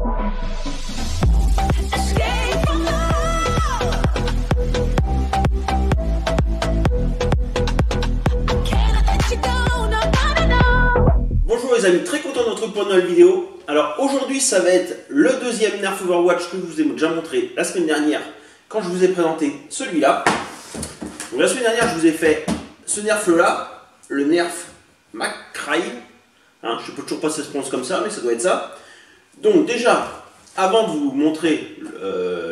Bonjour les amis, très content de vous retrouver pour une nouvelle vidéo. Alors aujourd'hui ça va être le deuxième Nerf Overwatch que je vous ai déjà montré la semaine dernière quand je vous ai présenté celui-là. Donc la semaine dernière je vous ai fait ce Nerf là, le Nerf McCray. Hein, je ne sais toujours pas si ça se prononce comme ça, mais ça doit être ça. Donc déjà, avant de vous montrer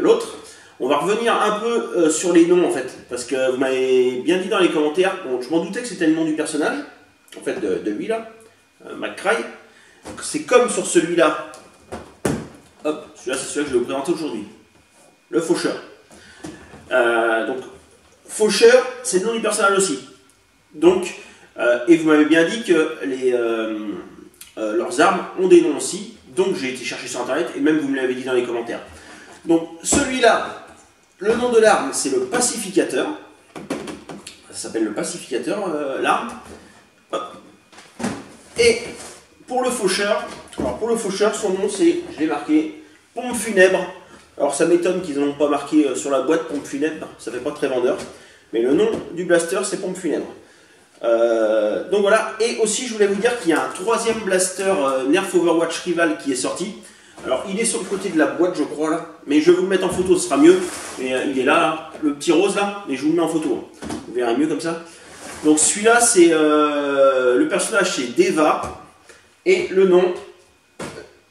l'autre, on va revenir un peu sur les noms en fait. Parce que vous m'avez bien dit dans les commentaires, bon, je m'en doutais que c'était le nom du personnage, en fait de lui là. McCray, c'est comme sur celui-là. Hop, celui-là c'est celui que je vais vous présenter aujourd'hui. Le faucheur. Donc, faucheur, c'est le nom du personnage aussi. Donc, et vous m'avez bien dit que leurs armes ont des noms aussi. Donc, j'ai été chercher sur internet et même vous me l'avez dit dans les commentaires. Donc, celui-là, le nom de l'arme, c'est le pacificateur. Ça s'appelle le pacificateur, l'arme. Et pour le faucheur, son nom c'est, je l'ai marqué, pompe funèbre. Alors ça m'étonne qu'ils n'en ont pas marqué sur la boîte pompe funèbre, ça fait pas très vendeur. Mais le nom du blaster c'est pompe funèbre. Donc voilà, et aussi je voulais vous dire qu'il y a un troisième blaster Nerf Overwatch Rival qui est sorti. Alors il est sur le côté de la boîte je crois là, mais je vais vous le mettre en photo, ce sera mieux. Mais il est là, le petit rose là, et je vous le mets en photo. Vous verrez mieux comme ça. Donc celui-là, c'est le personnage, c'est Deva. Et le nom,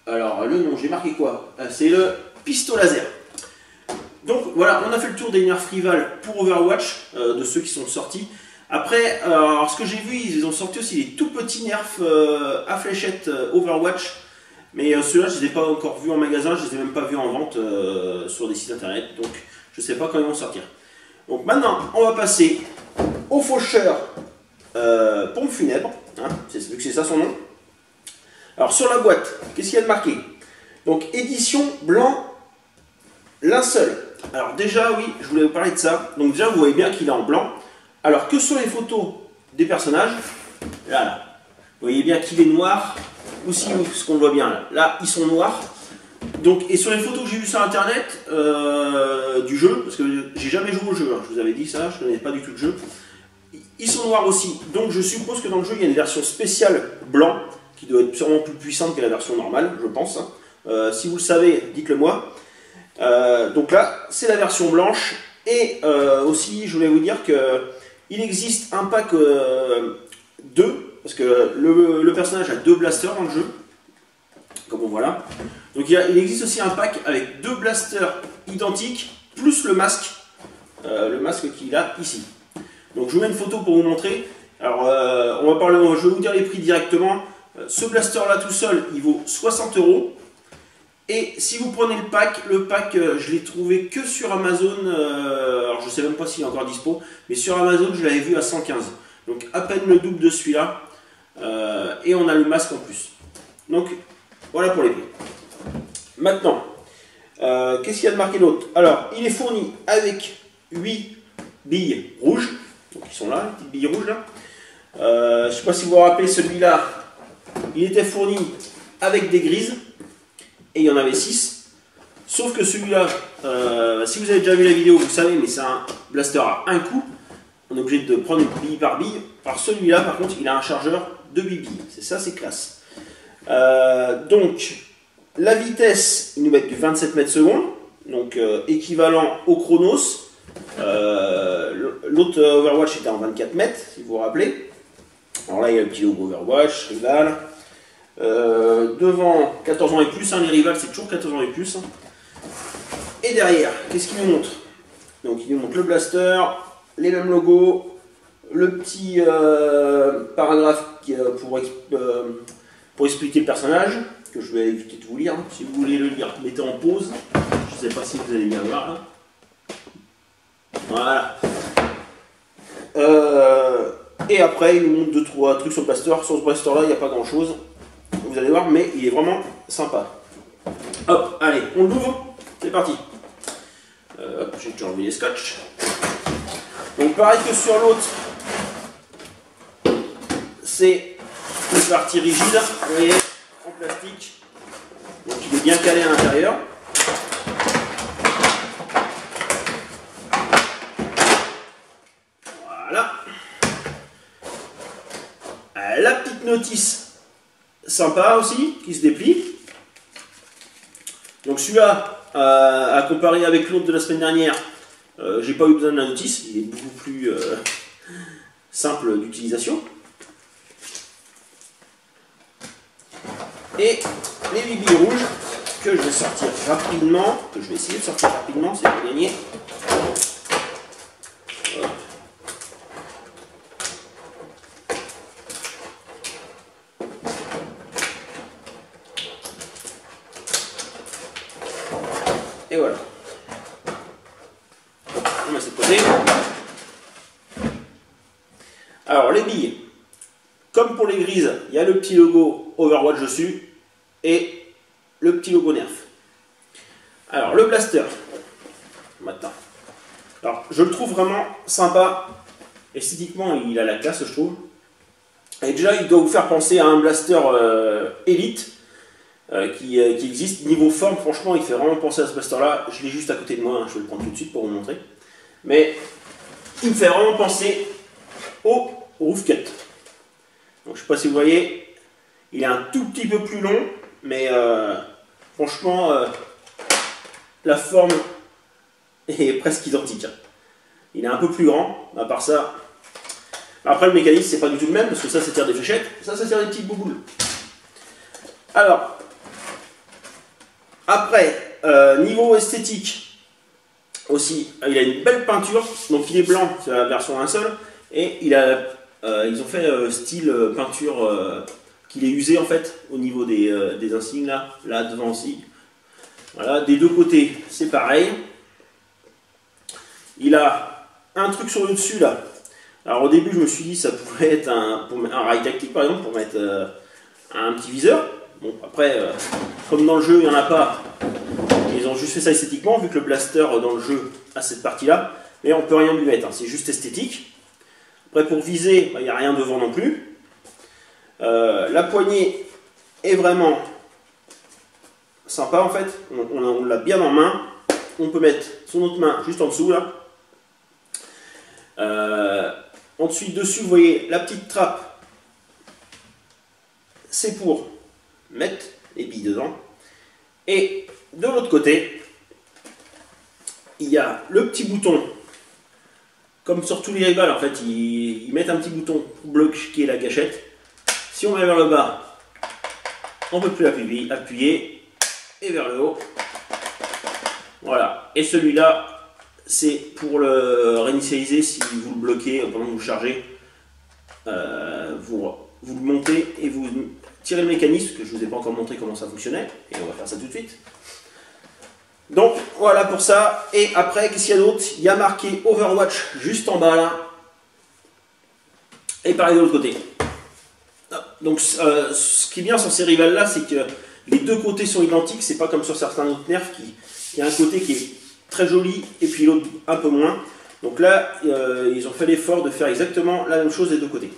alors le nom, j'ai marqué quoi? C'est le pistolet laser. Donc voilà, on a fait le tour des Nerf Rival pour Overwatch, de ceux qui sont sortis. Après, alors ce que j'ai vu, ils ont sorti aussi des tout petits Nerf à fléchette Overwatch. Mais ceux-là, je ne les ai pas encore vus en magasin, je ne les ai même pas vus en vente sur des sites internet. Donc je ne sais pas quand ils vont sortir. Donc maintenant, on va passer au faucheur pompe funèbre, hein, vu que c'est ça son nom. Alors sur la boîte, qu'est-ce qu'il y a de marqué? Donc édition blanc linceul. Alors déjà oui, je voulais vous parler de ça. Donc déjà vous voyez bien qu'il est en blanc. Alors que sur les photos des personnages, là, vous voyez bien qu'il est noir. Ou si ce qu'on voit bien là, ils sont noirs. Donc, et sur les photos que j'ai vues sur internet du jeu, parce que j'ai jamais joué au jeu, hein, je vous avais dit ça, je ne connais pas du tout le jeu. Ils sont noirs aussi, donc je suppose que dans le jeu il y a une version spéciale blanc qui doit être sûrement plus puissante que la version normale, je pense. Si vous le savez, dites-le moi. Donc là, c'est la version blanche. Et aussi, je voulais vous dire qu'il existe un pack 2, parce que le personnage a 2 blasters dans le jeu, comme on voit là. Donc il existe aussi un pack avec 2 blasters identiques, plus le masque qu'il a ici. Donc je vous mets une photo pour vous montrer. Alors je vais vous dire les prix directement. Ce blaster là tout seul, il vaut 60 €. Et si vous prenez le pack, je l'ai trouvé que sur Amazon. Alors je sais même pas s'il est encore dispo, mais sur Amazon je l'avais vu à 115. Donc à peine le double de celui-là. Et on a le masque en plus. Donc voilà pour les prix. Maintenant, qu'est-ce qu'il y a de marqué d'autre? Alors, il est fourni avec 8 billes rouges. Donc ils sont là, les petites billes rouges là. Je ne sais pas si vous vous rappelez, celui-là, il était fourni avec des grises. Et il y en avait 6. Sauf que celui-là, si vous avez déjà vu la vidéo, vous savez, mais c'est un blaster à un coup. On est obligé de prendre une bille par bille. Alors celui-là, par contre, il a un chargeur de 8 billes. C'est ça, c'est classe. Donc, la vitesse, ils nous mettent du 27 mètres secondes. Donc, équivalent au Chronos. L'autre Overwatch était en 24 mètres, si vous vous rappelez. Alors là, il y a le petit logo Overwatch, Rival. Devant, 14 ans et plus, hein, les Rival, c'est toujours 14 ans et plus. Hein. Et derrière, qu'est-ce qu'il nous montre? Donc, il nous montre le blaster, les mêmes logos, le petit paragraphe pour expliquer le personnage, que je vais éviter de vous lire. Hein. Si vous voulez le lire, mettez en pause. Je ne sais pas si vous allez bien voir là. Voilà. Et après, il nous montre 2-3 trucs sur le blaster. Sur ce blaster là, il n'y a pas grand chose. Vous allez voir, mais il est vraiment sympa. Hop, allez, on l'ouvre. C'est parti. Hop, j'ai déjà enlevé les scotch. Donc pareil que sur l'autre, c'est une partie rigide, vous voyez, en plastique. Donc il est bien calé à l'intérieur. Voilà. La petite notice sympa aussi, qui se déplie. Donc celui-là, à comparer avec l'autre de la semaine dernière, j'ai pas eu besoin de la notice, il est beaucoup plus simple d'utilisation. Et les billes rouges que je vais sortir rapidement, que je vais essayer de sortir rapidement, c'est pour gagner. Et voilà. On met ça de côté. Alors les billes, comme pour les grises, il y a le petit logo Overwatch dessus et le petit logo Nerf. Alors le blaster, maintenant. Alors je le trouve vraiment sympa. Esthétiquement, il a la classe, je trouve. Et déjà, il doit vous faire penser à un blaster Elite. Qui existe. Niveau forme, franchement, il fait vraiment penser à ce blaster-là. Je l'ai juste à côté de moi, hein, je vais le prendre tout de suite pour vous montrer. Mais il me fait vraiment penser au Roof Cut. Donc, je ne sais pas si vous voyez, il est un tout petit peu plus long, mais franchement, la forme est presque identique. Hein. Il est un peu plus grand, à part ça. Après, le mécanisme, c'est pas du tout le même, parce que ça tire des fléchettes, ça tire des petites bouboules. Alors, après, niveau esthétique aussi, il a une belle peinture, donc il est blanc, c'est la version 1 seul, et ils ont fait style peinture qu'il est usé en fait, au niveau des insignes là devant aussi. Voilà, des deux côtés, c'est pareil. Il a un truc sur le dessus là. Alors au début, je me suis dit ça pouvait être un rail tactique par exemple, pour mettre un petit viseur. Bon, après, comme dans le jeu, il n'y en a pas, ils ont juste fait ça esthétiquement, vu que le blaster dans le jeu a cette partie-là, mais on peut rien lui mettre, hein, c'est juste esthétique. Après, pour viser, il n'y a rien devant non plus. La poignée est vraiment sympa en fait, on l'a bien en main. On peut mettre son autre main juste en dessous là. Ensuite, dessus, vous voyez la petite trappe, c'est pour mettre les billes dedans. Et de l'autre côté, il y a le petit bouton, comme sur tous les rivals en fait, ils mettent un petit bouton pour bloquer la gâchette. Si on met vers le bas, on ne peut plus appuyer, et vers le haut. Voilà, et celui-là, c'est pour le réinitialiser si vous le bloquez pendant que vous chargez. Vous le montez et vous tirez le mécanisme, que je ne vous ai pas encore montré comment ça fonctionnait, et on va faire ça tout de suite. Donc voilà pour ça, et après qu'est-ce qu'il y a d'autre? Il y a marqué Overwatch juste en bas là, et pareil de l'autre côté. Donc ce qui est bien sur ces rivales là, c'est que les deux côtés sont identiques, c'est pas comme sur certains autres nerfs qui a un côté qui est très joli et puis l'autre un peu moins. Donc là, ils ont fait l'effort de faire exactement la même chose des deux côtés.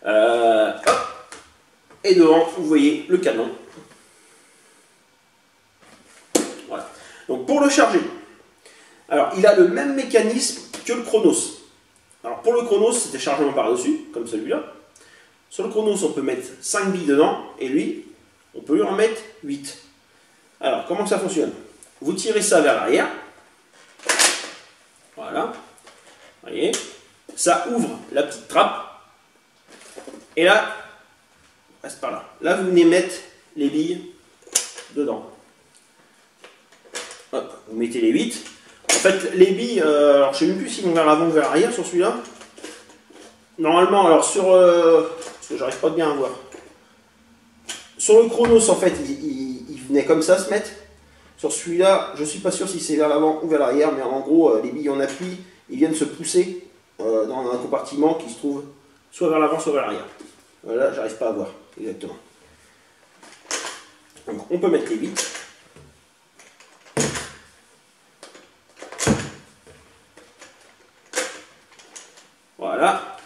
Hop. Et devant, vous voyez le canon. Voilà. Donc pour le charger, alors il a le même mécanisme que le Chronos. Alors pour le Chronos, c'était chargement par-dessus, comme celui-là. Sur le Chronos, on peut mettre 5 billes dedans, et lui, on peut lui en mettre 8. Alors, comment ça fonctionne? Vous tirez ça vers l'arrière. Voilà. Vous voyez, ça ouvre la petite trappe. Et là, passe par là. Là, vous venez mettre les billes dedans. Hop, vous mettez les 8. En fait, les billes, alors je ne sais même plus s'ils vont vers l'avant ou vers l'arrière sur celui-là. Normalement, alors sur... parce que j'arrive pas bien à voir. Sur le Chronos, en fait, il venait comme ça se mettre. Sur celui-là, je ne suis pas sûr si c'est vers l'avant ou vers l'arrière, mais en gros, les billes en appui, ils viennent se pousser dans un compartiment qui se trouve soit vers l'avant, soit vers l'arrière. Voilà, j'arrive pas à voir exactement. Donc, on peut mettre les billes. Voilà.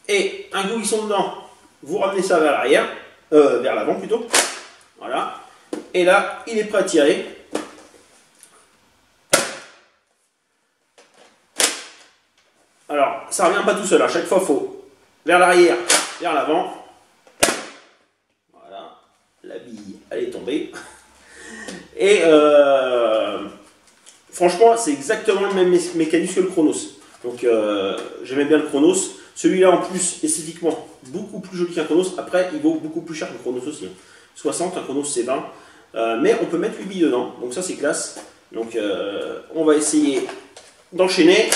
Et un coup ils sont dedans, vous ramenez ça vers l'arrière, vers l'avant plutôt. Voilà. Et là, il est prêt à tirer. Alors, ça revient pas tout seul. À chaque fois, il faut vers l'arrière, vers l'avant. Voilà. La bille, elle est tombée. Et franchement, c'est exactement le même mécanisme que le Chronos. Donc, j'aimais bien le Chronos. Celui-là, en plus, esthétiquement, beaucoup plus joli qu'un Chronos. Après, il vaut beaucoup plus cher que le Chronos aussi. 60, un Chronos, c'est 20. Mais on peut mettre 8 billes dedans. Donc, ça, c'est classe. Donc, on va essayer d'enchaîner.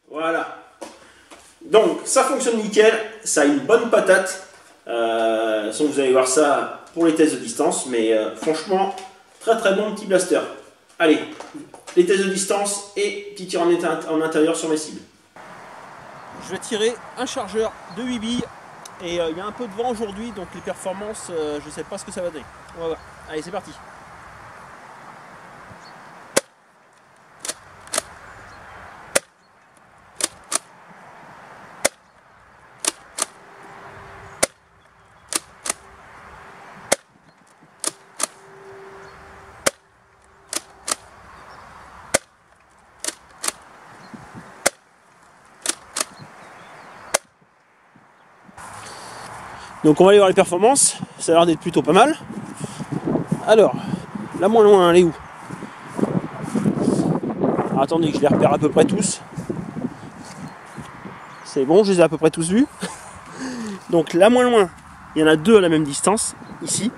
Voilà. Donc, ça fonctionne nickel. Ça a une bonne patate. Vous allez voir ça pour les tests de distance. Mais franchement, très très bon petit blaster. Allez, les tests de distance et petit tir en intérieur sur mes cibles. Je vais tirer un chargeur de 8 billes. Et il y a un peu de vent aujourd'hui, donc les performances, je ne sais pas ce que ça va donner. On va voir. Allez, c'est parti. Donc on va aller voir les performances, ça a l'air d'être plutôt pas mal. Alors, la moins loin, elle est où? Alors, attendez que je les repère à peu près tous. C'est bon, je les ai à peu près tous vus. Donc la moins loin, il y en a deux à la même distance, ici.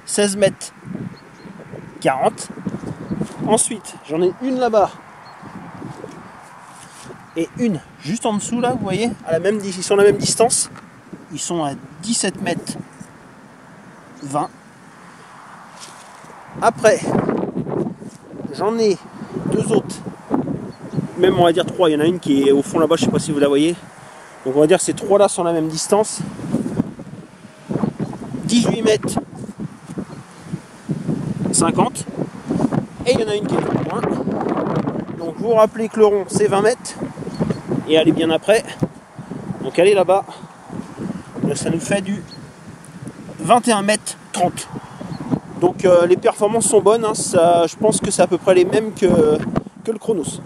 16 mètres 40. Ensuite, j'en ai une là-bas. Et une juste en dessous là, vous voyez, ils sont à la même distance. Ils sont à 17 mètres 20. Après, j'en ai deux autres. Même on va dire trois. Il y en a une qui est au fond là-bas, je ne sais pas si vous la voyez. Donc on va dire que ces trois là sont à la même distance. 18 mètres 50. Et il y en a une qui est plus loin. Donc vous vous rappelez que le rond c'est 20 mètres. Et elle est bien après. Donc elle est là-bas. Ça nous fait du 21 mètres 30. Donc les performances sont bonnes. Hein. Ça, je pense que c'est à peu près les mêmes que le Chronos.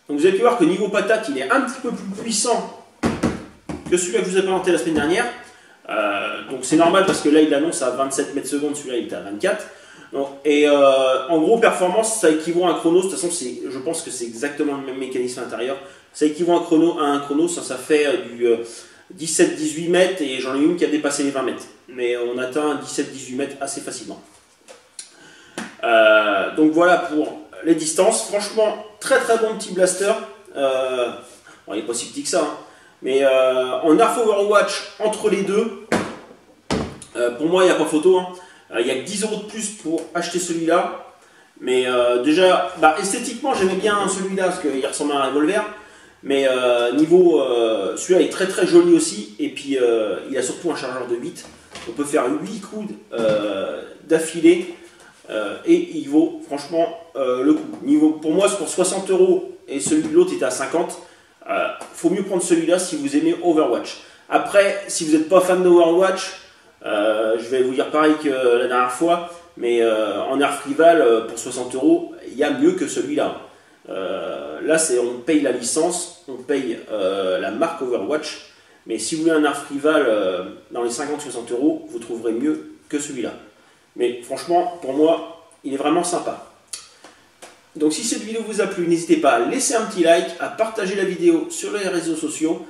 Donc vous avez pu voir que niveau patate, il est un petit peu plus puissant que celui-là que je vous ai présenté la semaine dernière. Donc c'est normal parce que là il annonce à 27 mètres secondes, celui-là il est à 24. Donc, en gros performance, ça équivaut à un Chronos. De toute façon, je pense que c'est exactement le même mécanisme à l'intérieur. Ça équivaut à un Chronos, ça fait du 17-18 mètres et j'en ai une qui a dépassé les 20 mètres. Mais on atteint 17-18 mètres assez facilement. Donc voilà pour les distances. Franchement, très très bon petit blaster. Bon, il n'est pas si petit que ça, hein. Mais en Nerf Overwatch entre les deux, pour moi il n'y a pas photo, hein. Il n'y a que 10 € de plus pour acheter celui-là. Mais déjà, esthétiquement j'aimais bien celui-là parce qu'il ressemble à un revolver. Mais niveau, celui-là est très très joli aussi. Et puis il a surtout un chargeur de 8. On peut faire 8 coups d'affilée. Et il vaut franchement le coup. Pour moi, c'est pour 60 € et celui de l'autre était à 50. Faut mieux prendre celui-là si vous aimez Overwatch. Après, si vous n'êtes pas fan d'Overwatch, je vais vous dire pareil que la dernière fois, mais en Nerf Rival, pour 60 €, il y a mieux que celui-là. Là, on paye la licence, on paye la marque Overwatch. Mais si vous voulez un Nerf Rival dans les 50-60 €, vous trouverez mieux que celui-là. Mais franchement, pour moi, il est vraiment sympa. Donc si cette vidéo vous a plu, n'hésitez pas à laisser un petit like, à partager la vidéo sur les réseaux sociaux,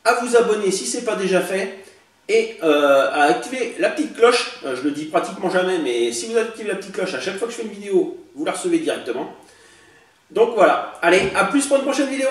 à vous abonner si ce n'est pas déjà fait, et à activer la petite cloche. Je le dis pratiquement jamais, mais si vous activez la petite cloche à chaque fois que je fais une vidéo, vous la recevez directement. Donc voilà, allez, à plus pour une prochaine vidéo.